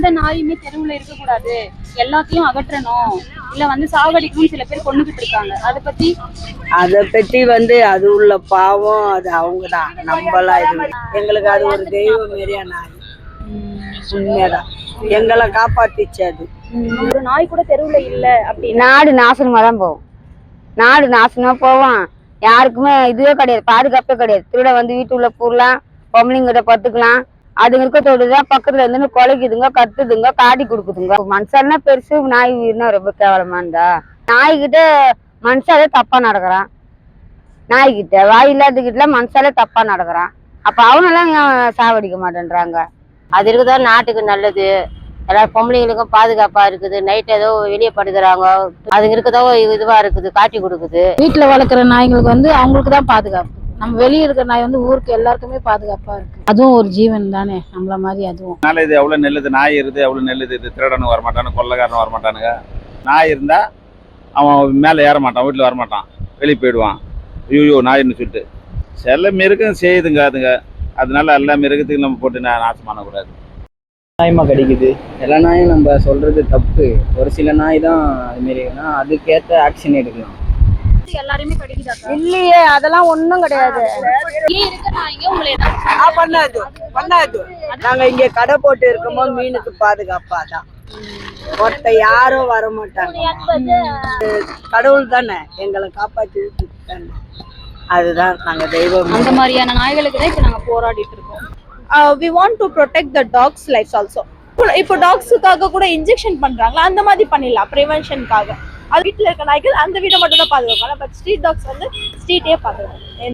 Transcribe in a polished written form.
எந்த நாயுமே தெருவுல இருக்க கூடாது, எல்லாத்தையும் அகற்றணும், இல்ல வந்து சாவடிக்கணும் சில பேர் கொண்டுகிட்டு இருக்காங்க. அதை பத்தி அது உள்ள பாவம், அது அவங்கதான், நம்மளா இது. எங்களுக்கு அது ஒரு தெய்வம் மாரியா நாய். உண்மைதான், எங்களை காப்பாத்திச்சு. அது ஒரு நாய் கூட தெருவுல இல்ல அப்படி நாடு நாசனமா தான் போகும். நாடு நாசனமா போவோம். யாருக்குமே இதுவே கிடையாது, பாதுகாப்பே கிடையாது. திருட வந்து வீட்டுக்குள்ள பூரலாம், பொம்பளைங்கிட்ட பத்துக்கலாம். அதுங்க இருக்க தோடுதான் பக்கத்துல இருந்து கொலைக்குதுங்க, கத்துதுங்க, காட்டி கொடுக்குதுங்க. மனுஷன்னா பெருசு, நாய் உயிர்னா ரொம்ப கேவலமானதா? நாய்கிட்ட மனுஷாலே தப்பா நடக்கிறான். நாய்கிட்ட வாய் இல்லாதகிட்ட மனுஷாலே தப்பா நடக்கிறான். அப்ப அவனெல்லாம் சாவடிக்க மாட்டேன்றாங்க. அது இருக்குதான் நாட்டுக்கு நல்லது. எல்லாரும் பொம்பளைங்களுக்கும் பாதுகாப்பா இருக்குது. நைட் ஏதோ வெளியே படுக்கிறாங்க, அதுங்க இருக்கதோ இதுவா இருக்குது, காட்டி கொடுக்குது. வீட்டுல வளர்க்குற நாய்களுக்கு வந்து அவங்களுக்கு தான் பாதுகாப்பு. நம்ம வெளியே இருக்கிற நாய் வந்து ஊருக்கு எல்லாருக்குமே பாதுகாப்பா இருக்கு. அதுவும் ஒரு ஜீவன் தானே, நம்மள மாதிரி அதுவும். இது எவ்வளவு நெல்லுது, நாய் இருக்குது எவ்வளவு நெல்லுது. இது திருடனும் வரமாட்டானு, கொள்ளைக்காரனும் வரமாட்டானுங்க. நாய் இருந்தா அவன் மேல ஏற மாட்டான், வீட்டுல வரமாட்டான், வெளியே போயிடுவான். ஐயோ நாயின்னு சொல்லிட்டு சில மிருகம் செய்யுதுங்க அதுங்க. அதனால எல்லா மிருகத்துக்கும் நம்ம போட்டு நாசம் பண்ணக்கூடாது. நாயமா கடிக்குது, எல்லா நாயும் நம்ம சொல்றது தப்பு. ஒரு சில நாய் தான் அது மாரினா அதுக்கேற்ற ஆக்ஷன் எடுக்கலாம். எல்லாருமே கடிக்குதா? இல்லையே, அதெல்லாம் ஒண்ணும் கிடையாது. பண்ணாது. நாங்க இங்க கடை போட்டு இருக்கும்போது மீனுக்கு பாதுகாப்பாதான். ஒருத்த யாரும் வர மாட்டாங்க. கடவுள் தானே எங்களை காப்பாத்தி விட்டுட்டாங்க. அதுதான் நாங்க தெய்வம். அந்த மாதிரியான நாய்களுக்கு தான் இப்ப நாங்க போராடிட்டு இருக்கோம். We want to protect the dogs' lives also. இப்போ டாக்ஸுக்காக கூட இன்ஜெக்ஷன் பண்றாங்களா, அந்த மாதிரி பண்ணிடலாம் ப்ரிவென்ஷனுக்காக. அது வீட்டில் இருக்க நாய்கள் அந்த வீட்டை மட்டும் தான் பாதுகாப்பாங்க. பட் ஸ்ட்ரீட் டாக்ஸ் வந்து ஸ்ட்ரீட்டே பாதுகாக்கும்.